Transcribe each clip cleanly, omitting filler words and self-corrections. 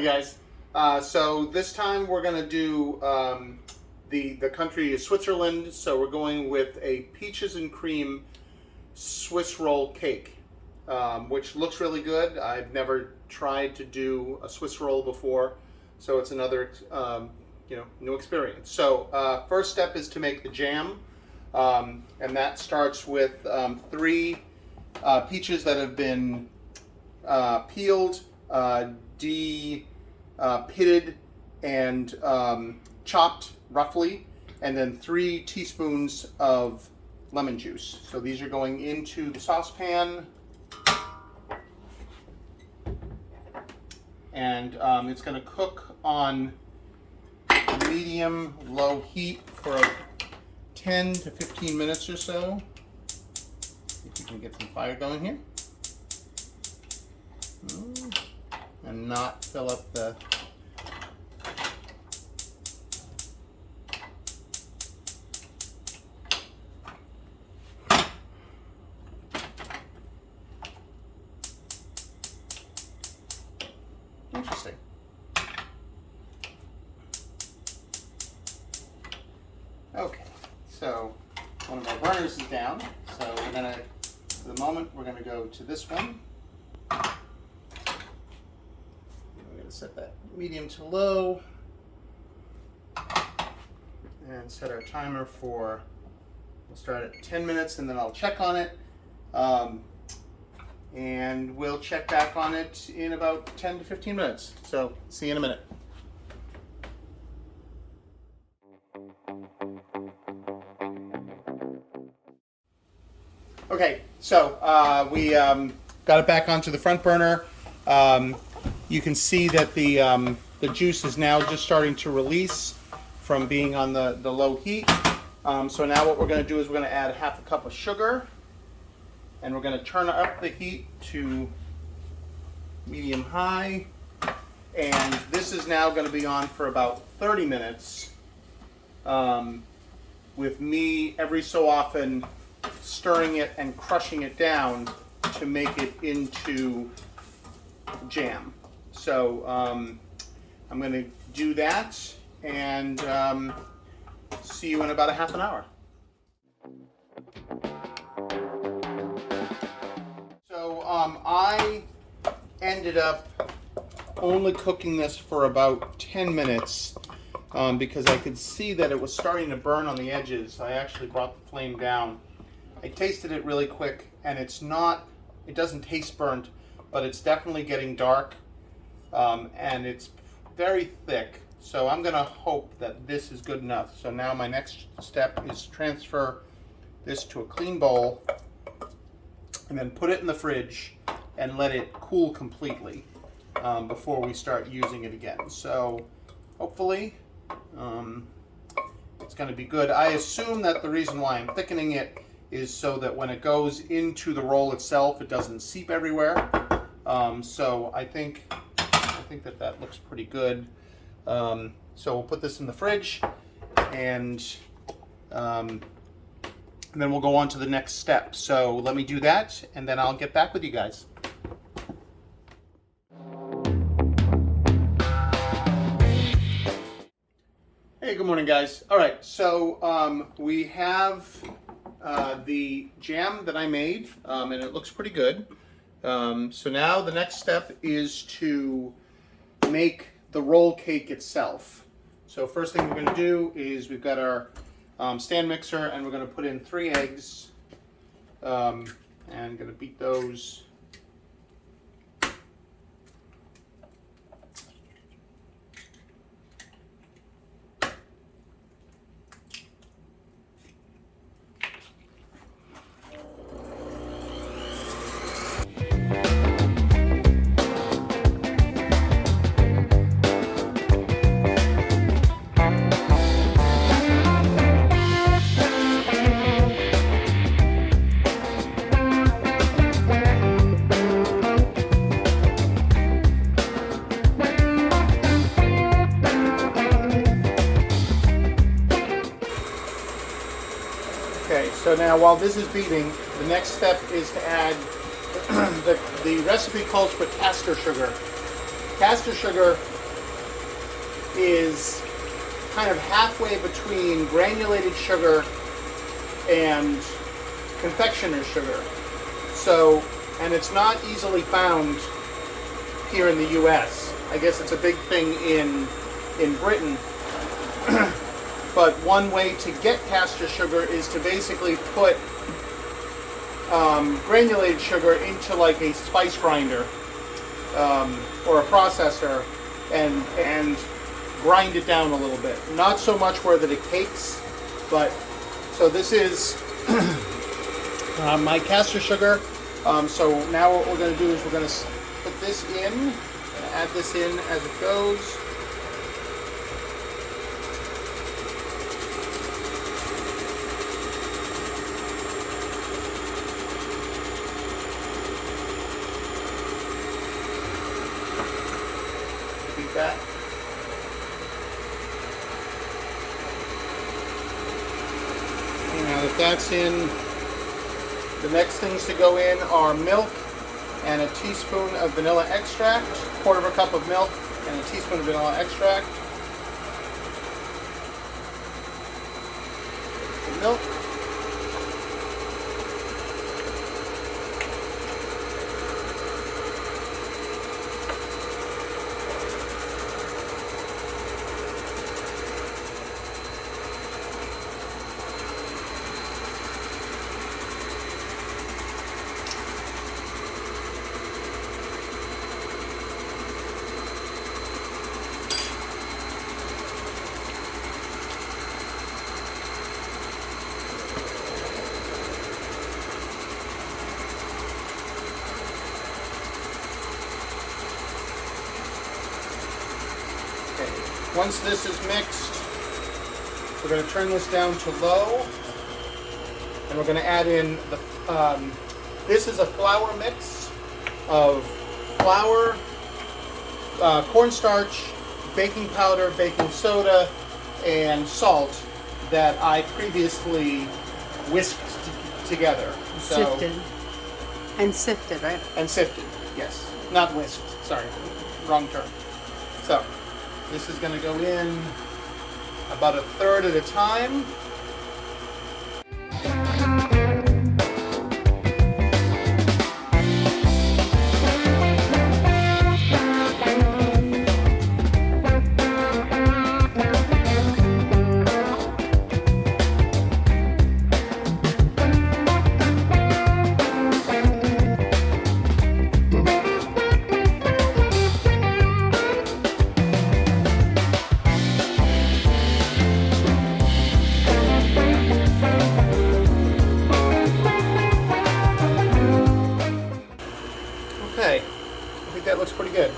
morning, guys. So this time we're going to do the country is Switzerland. So we're going with a peaches and cream Swiss roll cake, which looks really good. I've never tried to do a Swiss roll before, so it's another new experience. So first step is to make the jam, and that starts with 3 peaches that have been peeled, pitted, and chopped roughly, and then 3 teaspoons of lemon juice. So these are going into the saucepan, and it's going to cook on medium low heat for 10 to 15 minutes or so. If you can get some fire going here. And not fill up the interesting. Okay, so one of our burners is down, so we're gonna, for the moment, we're gonna go to this one. Set that medium to low and set our timer for, we'll start at 10 minutes and then I'll check on it, and we'll check back on it in about 10 to 15 minutes. So see you in a minute. Okay, so we got it back onto the front burner. You can see that the juice is now just starting to release from being on the low heat. So now what we're going to do is we're going to add 1/2 cup of sugar, and we're going to turn up the heat to medium high. And this is now going to be on for about 30 minutes, with me every so often stirring it and crushing it down to make it into jam. So I'm going to do that and see you in about a 1/2 hour. So I ended up only cooking this for about 10 minutes because I could see that it was starting to burn on the edges. I actually brought the flame down. I tasted it really quick, and it doesn't taste burnt, but it's definitely getting dark. And it's very thick, so I'm going to hope that this is good enough. So now my next step is transfer this to a clean bowl and then put it in the fridge and let it cool completely before we start using it again. So hopefully it's going to be good. I assume that the reason why I'm thickening it is so that when it goes into the roll itself, it doesn't seep everywhere. So I think that looks pretty good. So we'll put this in the fridge, and then we'll go on to the next step. So let me do that, and then I'll get back with you guys. Hey, good morning, guys. All right, so we have the jam that I made, and it looks pretty good. So now the next step is to make the roll cake itself. So first thing we're going to do is we've got our stand mixer, and we're going to put in 3 eggs, and going to beat those. So now while this is beating, the next step is to add, the recipe calls for caster sugar. Caster sugar is kind of halfway between granulated sugar and confectioner's sugar. So, and it's not easily found here in the US. I guess it's a big thing in Britain. But one way to get caster sugar is to basically put granulated sugar into like a spice grinder or a processor and grind it down a little bit. Not so much where that it cakes, but so this is my caster sugar. So now what we're going to do is we're going to put this in, add this in as it goes. Beat that. Now that that's in, the next things to go in are milk and a teaspoon of vanilla extract, quarter of a cup of milk and a teaspoon of vanilla extract. The milk. Once this is mixed, we're going to turn this down to low, and we're going to add in the, this is a flour mix of flour, cornstarch, baking powder, baking soda, and salt that I previously whisked together. Sifted. And sifted, right? And sifted, yes. Not whisked, sorry, wrong term. So, this is going to go in about a third at a time. Okay, I think that looks pretty good.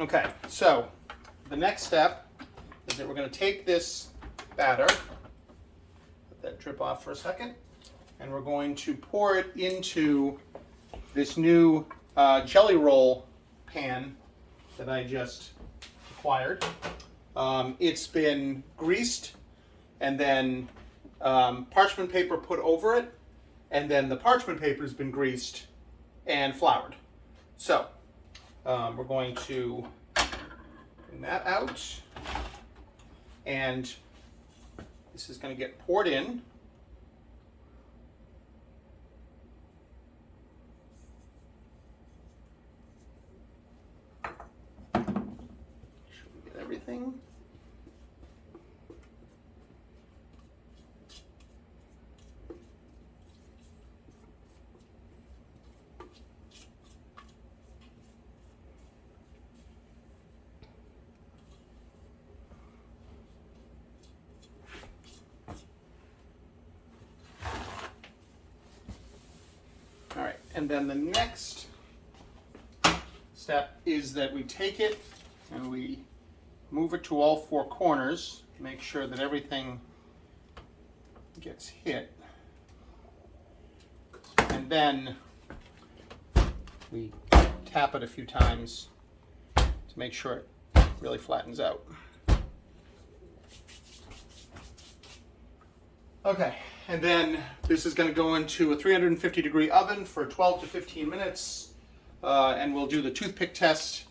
Okay, so the next step is that we're going to take this batter, let that drip off for a second, and we're going to pour it into this new jelly roll pan that I just acquired. It's been greased and then parchment paper put over it, and then the parchment paper has been greased and floured. So we're going to bring that out, and this is going to get poured in. Should we get everything? All right, and then the next step is that we take it and we move it to all four corners, make sure that everything gets hit, and then we tap it a few times to make sure it really flattens out. Okay, and then this is going to go into a 350 degree oven for 12 to 15 minutes. and we'll do the toothpick test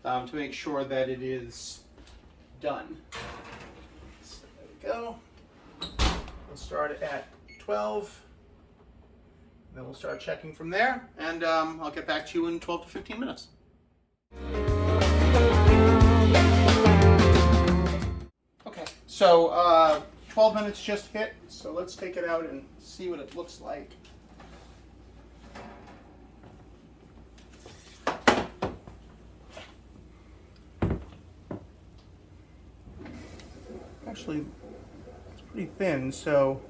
to make sure that it is done. So there we go. We'll start at 12. Then we'll start checking from there, and I'll get back to you in 12 to 15 minutes. Okay, so 12 minutes just hit, so let's take it out and see what it looks like. Actually, it's pretty thin, so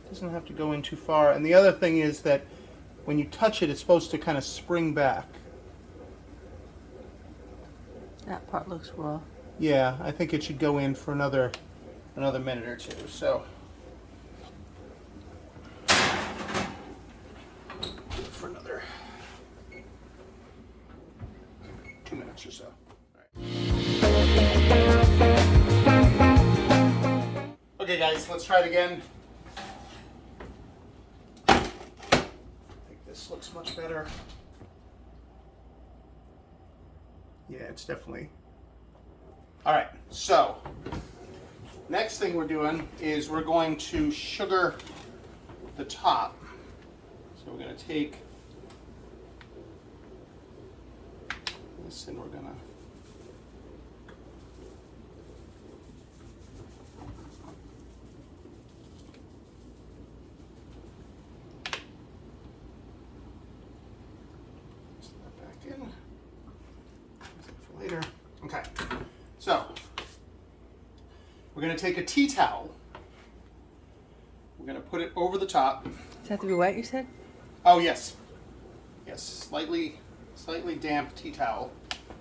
it doesn't have to go in too far. And the other thing is that when you touch it, it's supposed to kind of spring back. That part looks raw. Yeah, I think it should go in for another minute or two. So for another 2 minutes or so. All right. Okay, guys, let's try it again. I think this looks much better. Yeah, it's definitely. All right, so next thing we're doing is we're going to sugar the top. So we're going to take this and we're going to put that back in. Use that for later. Okay. So, we're going to take a tea towel. We're going to put it over the top. Does it have to be wet, you said? Oh, yes. Yes, slightly damp tea towel.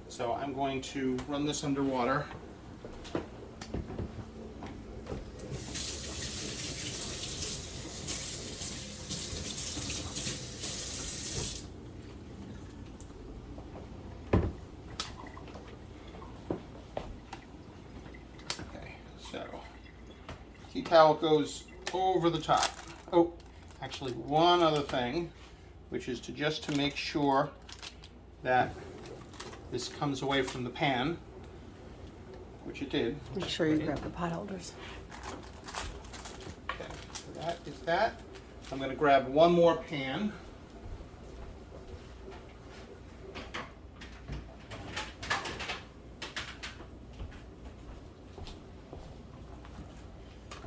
So I'm going to run this under water. So, tea towel goes over the top. Oh, actually one other thing, which is just to make sure that this comes away from the pan, which it did. Make sure you grab the pot holders. Okay, so that is that. I'm going to grab one more pan.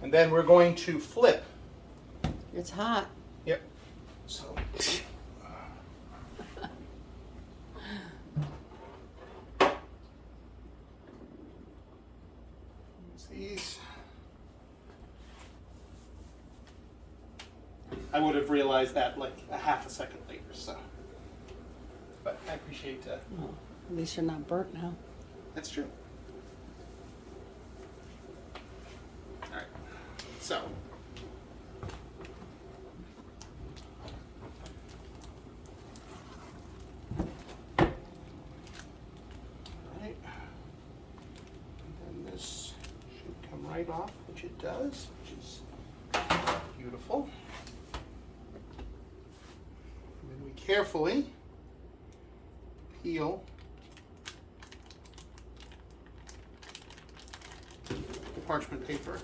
And then we're going to flip. It's hot. Yep. So. Use these. I would have realized that like a half a second later, so. But I appreciate Well, at least you're not burnt now. That's true. All right. So. All right. And then this should come right off, which it does, which is beautiful. And then we carefully peel the parchment paper.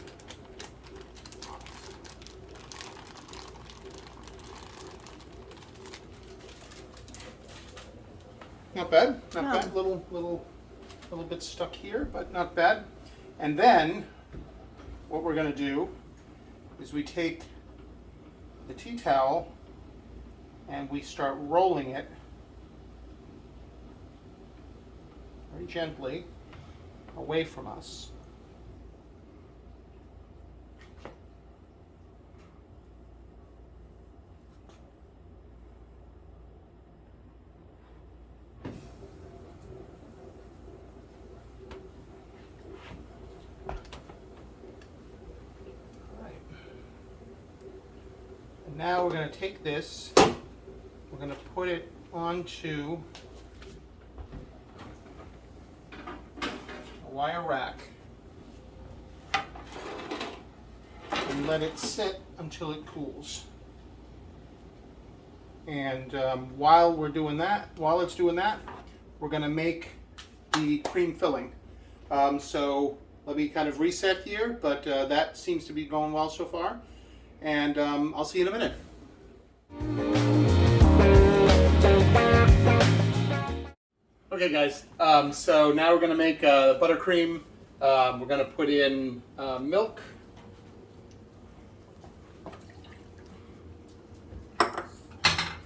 Not bad, not No. bad. Little bit stuck here, but not bad. And then what we're going to do is we take the tea towel and we start rolling it very gently away from us. Now we're going to take this, we're going to put it onto a wire rack and let it sit until it cools. And while it's doing that, we're going to make the cream filling. So let me kind of reset here, but that seems to be going well so far. And I'll see you in a minute. Okay guys, so now we're going to make buttercream. We're going to put in milk,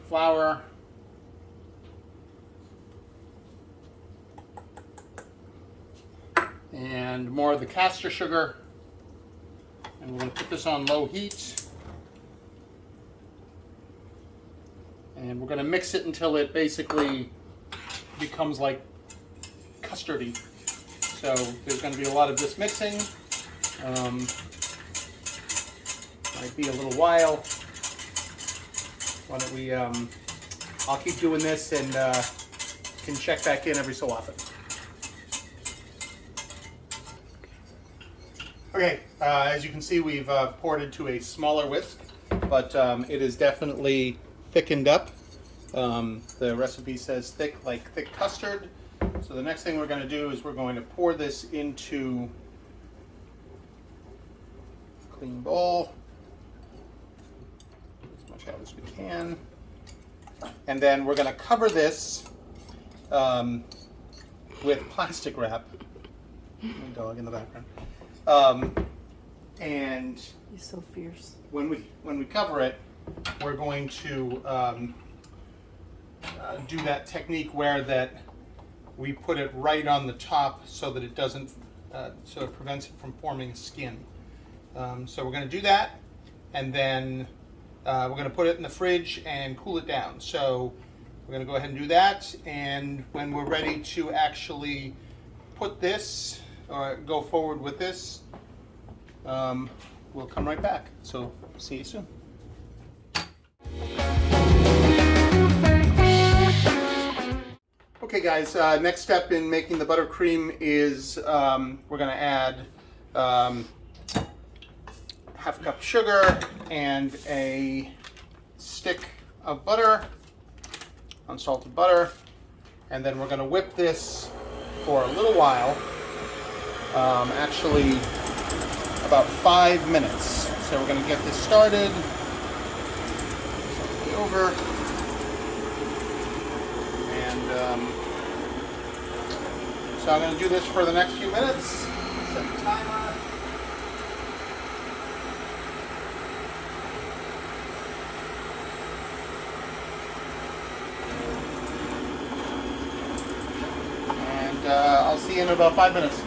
flour, and more of the castor sugar. And we're going to put this on low heat. And we're going to mix it until it basically becomes like custardy. So there's going to be a lot of this mixing. Might be a little while. Why don't we, I'll keep doing this and can check back in every so often. Okay, as you can see, we've poured into a smaller whisk, but it is definitely thickened up. The recipe says thick, like thick custard. So the next thing we're going to do is we're going to pour this into a clean bowl, as much out as we can. And then we're going to cover this with plastic wrap. My dog in the background. And He's so fierce. when we cover it, we're going to do that technique where that we put it right on the top so that it doesn't, so it prevents it from forming skin. So we're going to do that, and then we're going to put it in the fridge and cool it down. So we're going to go ahead and do that, and when we're ready to actually put this or go forward with this, we'll come right back. So see you soon. Okay guys, next step in making the buttercream is we're going to add half a cup of sugar and a stick of butter, unsalted butter, and then we're going to whip this for a little while, actually about 5 minutes. So we're going to get this started. Over. So I'm going to do this for the next few minutes. Set the timer. And I'll see you in about 5 minutes.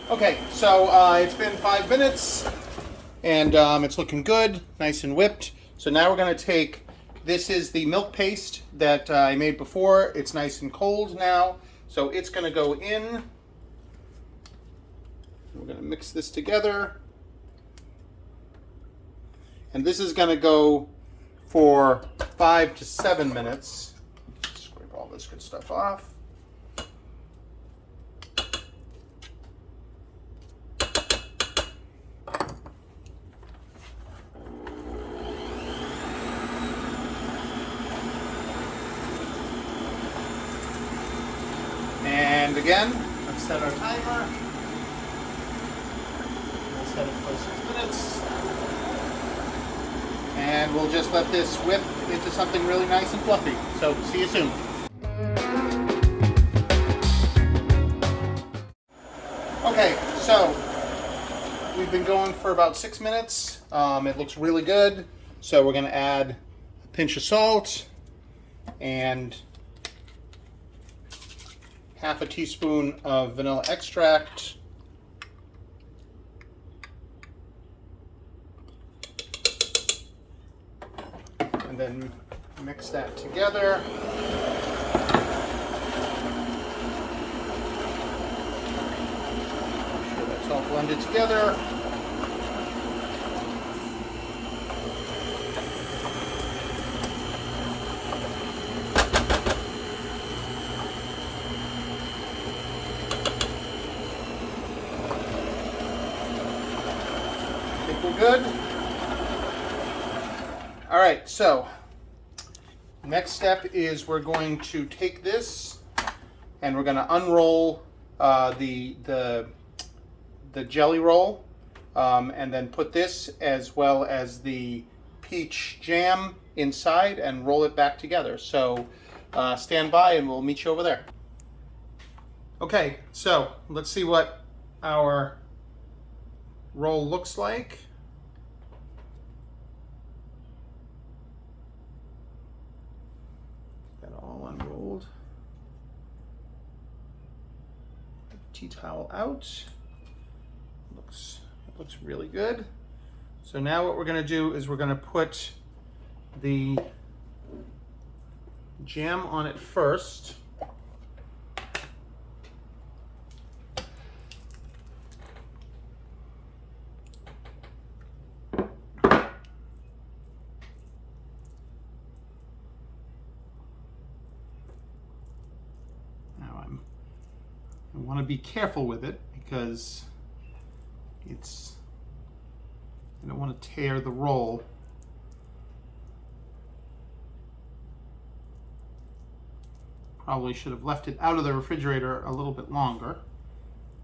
Okay, so it's been 5 minutes and it's looking good, nice and whipped. So now we're going to take, this is the milk paste that I made before. It's nice and cold now, so it's going to go in. We're going to mix this together. And this is going to go for 5 to 7 minutes. Scrape all this good stuff off. And again, let's set our timer. We'll set it for 6 minutes. And we'll just let this whip into something really nice and fluffy. So, see you soon. Okay, so we've been going for about 6 minutes. It looks really good. So we're going to add a pinch of salt and half a teaspoon of vanilla extract. And then mix that together. Make sure that's all blended together. we're good. All right, so next step is we're going to take this and we're going to unroll the jelly roll, and then put this as well as the peach jam inside and roll it back together. So stand by and we'll meet you over there. Okay, so let's see what our roll looks like. Got it all unrolled. Tea towel out. It looks really good. So now what we're going to do is we're going to put the jam on it first. I want to be careful with it because I don't want to tear the roll. Probably should have left it out of the refrigerator a little bit longer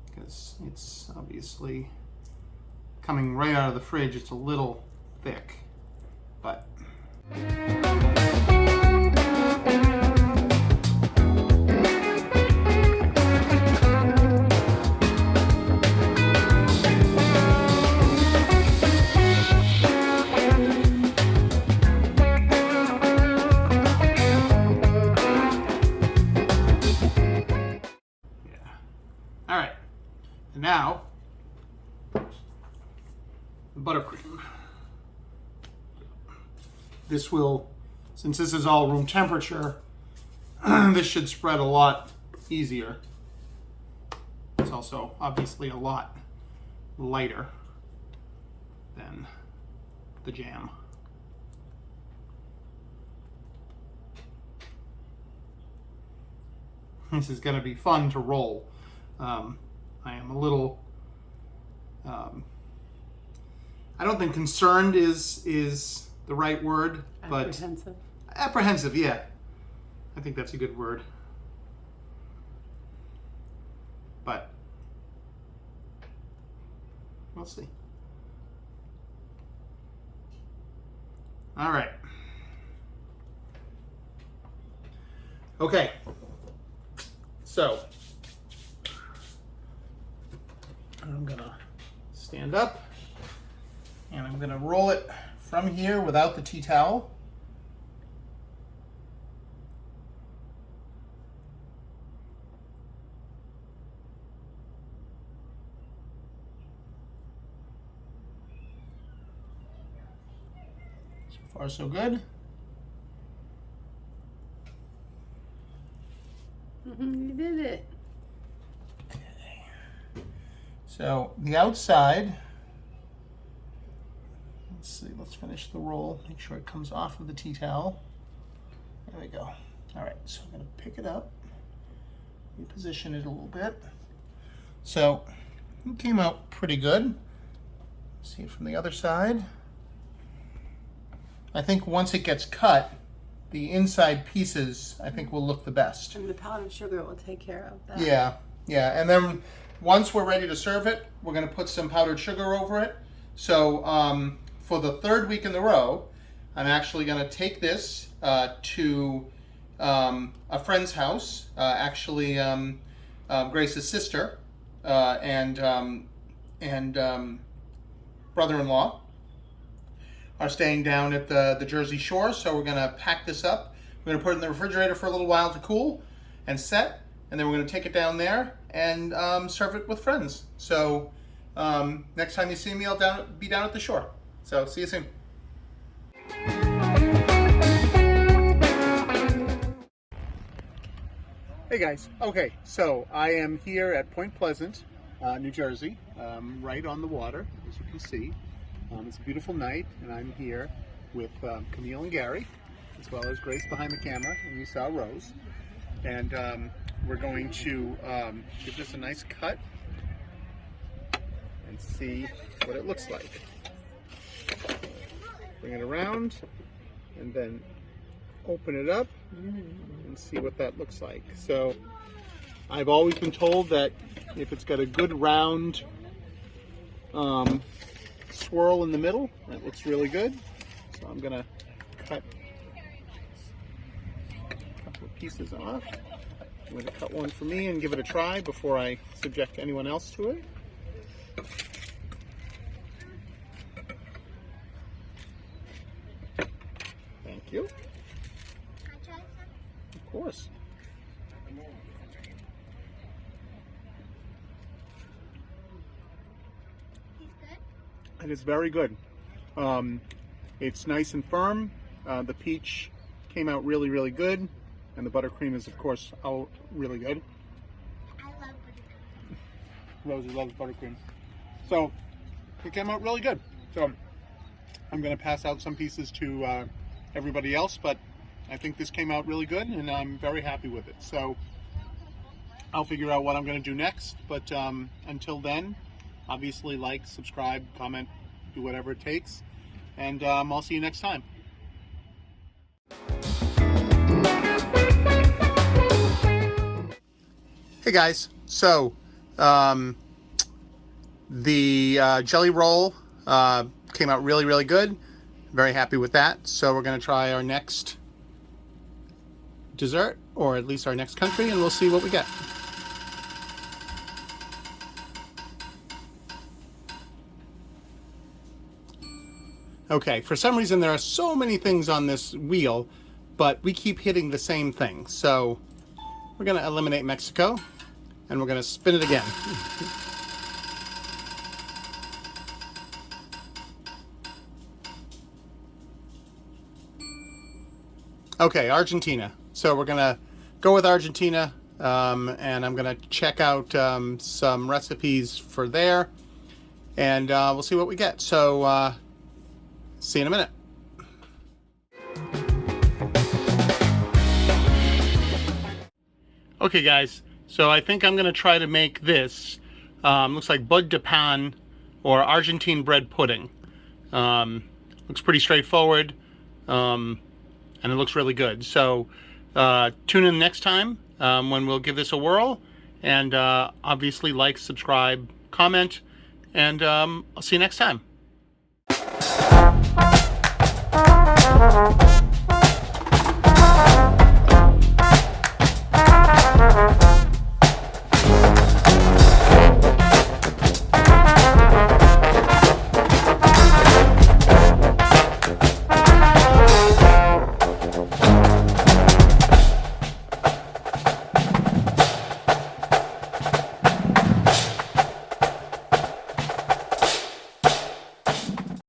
because it's obviously coming right out of the fridge. It's a little thick, but now, the buttercream. This will, since this is all room temperature, this should spread a lot easier. It's also obviously a lot lighter than the jam. This is going to be fun to roll. I am a little, I don't think concerned is the right word, but Apprehensive. Apprehensive, yeah. I think that's a good word. But we'll see. All right. Okay. So I'm gonna stand up and I'm gonna roll it from here without the tea towel. So far so good. You did it. So the outside, let's see, let's finish the roll, make sure it comes off of the tea towel. There we go. All right, so I'm gonna pick it up, reposition it a little bit. So it came out pretty good. See it from the other side. I think once it gets cut, the inside pieces, I think, will look the best. And the powdered sugar will take care of that. Yeah, yeah, and then once we're ready to serve it, we're going to put some powdered sugar over it. So for the third week in a row, I'm actually going to take this to a friend's house, actually Grace's sister and brother-in-law are staying down at the Jersey Shore. So we're going to pack this up. We're going to put it in the refrigerator for a little while to cool and set. And then we're going to take it down there and serve it with friends. So next time you see me, I'll be down at the shore. So see you soon. Hey guys. Okay, so I am here at Point Pleasant, New Jersey, right on the water, as you can see. It's a beautiful night, and I'm here with Camille and Gary, as well as Grace behind the camera, and you saw Rose. And we're going to give this a nice cut and see what it looks like. Bring it around and then open it up and see what that looks like. So I've always been told that if it's got a good round swirl in the middle, that looks really good. So I'm gonna cut a couple of pieces off. I'm gonna cut one for me and give it a try before I subject anyone else to it. Thank you. Of course. It is very good. It's nice and firm. The peach came out really, really good. And the buttercream is, of course, out really good. I love buttercream. Rosie loves buttercream. So, it came out really good. So, I'm going to pass out some pieces to everybody else, but I think this came out really good, and I'm very happy with it. So, I'll figure out what I'm going to do next, but until then, obviously like, subscribe, comment, do whatever it takes, and I'll see you next time. Hey guys, so the jelly roll came out really, really good. Very happy with that. So we're going to try our next dessert, or at least our next country, and we'll see what we get. Okay, for some reason there are so many things on this wheel, but we keep hitting the same thing. So we're going to eliminate Mexico, and we're going to spin it again. Okay, Argentina. So we're going to go with Argentina, and I'm going to check out some recipes for there, and we'll see what we get. So see you in a minute. Okay guys, so I think I'm going to try to make this, looks like boule de pain, or Argentine bread pudding. Looks pretty straightforward, and it looks really good. So tune in next time when we'll give this a whirl, and obviously like, subscribe, comment, and I'll see you next time.